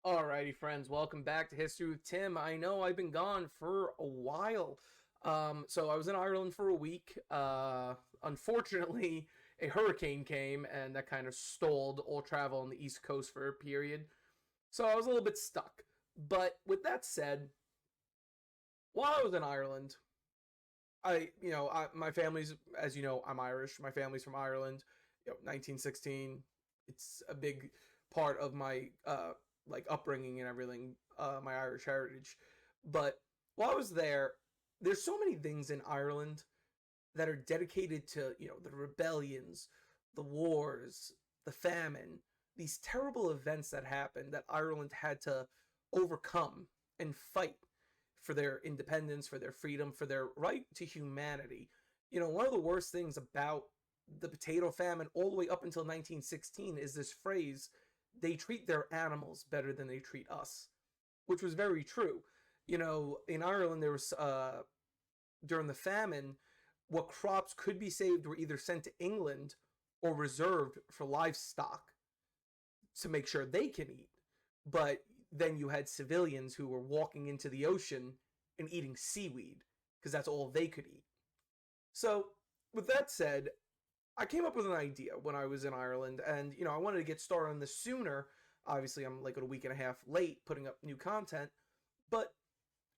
Alrighty, friends, welcome back to History with Tim. I know I've been gone for a while. So I was in Ireland for a week. Unfortunately, a hurricane came and that kind of stalled all travel on the East Coast for a period. So I was a little bit stuck. But with that said, while I was in Ireland, my family's, as you know, I'm Irish. My family's from Ireland. 1916. It's a big part of my like upbringing and everything, my Irish heritage. But while I was there, there's so many things in Ireland that are dedicated to the rebellions, the wars, the famine, these terrible events that happened that Ireland had to overcome and fight for their independence, for their freedom, for their right to humanity. One of the worst things about the potato famine all the way up until 1916 is this phrase, they treat their animals better than they treat us, which was very true. In Ireland, there was, during the famine, what crops could be saved were either sent to England or reserved for livestock to make sure they can eat. But then you had civilians who were walking into the ocean and eating seaweed because that's all they could eat. So, with that said, I came up with an idea when I was in Ireland, and I wanted to get started on this sooner. Obviously, I'm like a week and a half late putting up new content, but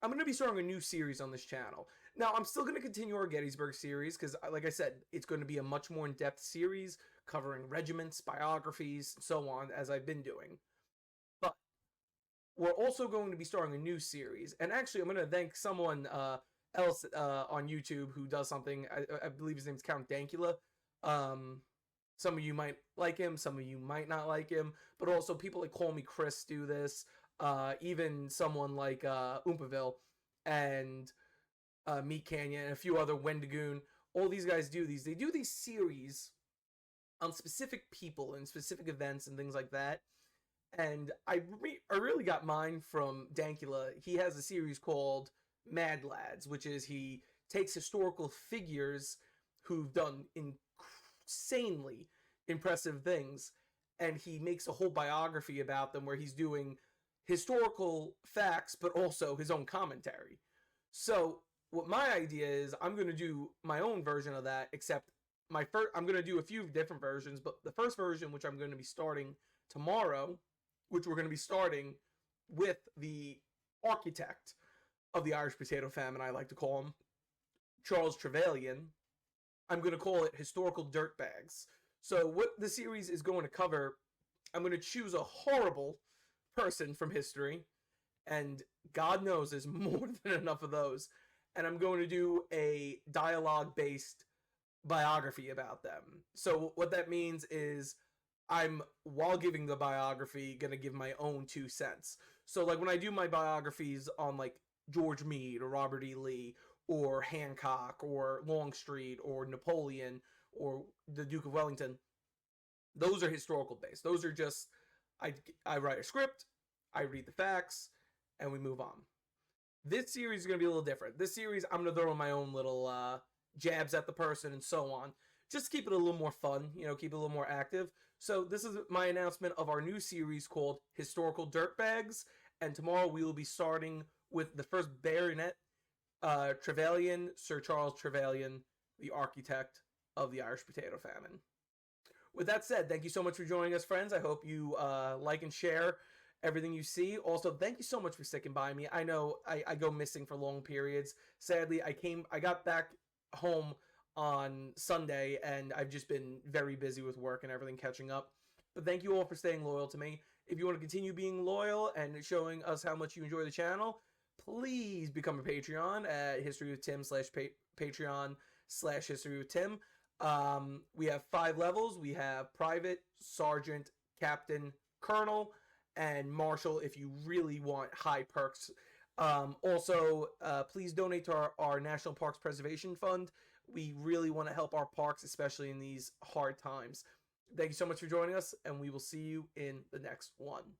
I'm going to be starting a new series on this channel. Now, I'm still going to continue our Gettysburg series because, like I said, it's going to be a much more in-depth series covering regiments, biographies, and so on, as I've been doing. But we're also going to be starting a new series, and actually, I'm going to thank someone else on YouTube who does something. I believe his name's Count Dankula. Some of you might like him, some of you might not like him, but also people that call me Chris do this. Even someone like Oompaville and Meat Canyon and a few other Wendigoon. All these guys do these. They do these series on specific people and specific events and things like that. And I really got mine from Dankula. He has a series called Mad Lads, which is he takes historical figures who've done insanely impressive things, and he makes a whole biography about them where he's doing historical facts but also his own commentary. So what my idea is, I'm going to do my own version of that, except I'm going to do a few different versions, but the first version, which I'm going to be starting tomorrow, which we're going to be starting with the architect of the Irish potato famine, I like to call him, Charles Trevelyan. I'm going to call it Historical Dirtbags. So what the series is going to cover, I'm going to choose a horrible person from history, and God knows there's more than enough of those, and I'm going to do a dialogue-based biography about them. So what that means is I'm, while giving the biography, going to give my own 2 cents. So like when I do my biographies on like George Meade or Robert E. Lee or Hancock or Longstreet or Napoleon or the Duke of Wellington, those are historical based. Those are just, I write a script, I read the facts, and we move on. This series is going to be a little different. This series, I'm going to throw in my own little jabs at the person and so on. Just keep it a little more fun, keep it a little more active. So this is my announcement of our new series called Historical Dirtbags, and tomorrow we will be starting with the first baronet, Trevelyan, Sir Charles Trevelyan, the architect of the Irish potato famine. With that said, thank you so much for joining us, friends. I hope you like and share everything you see. Also, thank you so much for sticking by me. I know I go missing for long periods. Sadly, I got back home on Sunday, and I've just been very busy with work and everything catching up. But thank you all for staying loyal to me. If you want to continue being loyal and showing us how much you enjoy the channel, please become a Patreon at historywithtим/Patreon/historywithtim. We have 5 levels. We have private, sergeant, captain, colonel, and marshal if you really want high perks. Also, please donate to our National Parks Preservation Fund. We really want to help our parks, especially in these hard times. Thank you so much for joining us, and we will see you in the next one.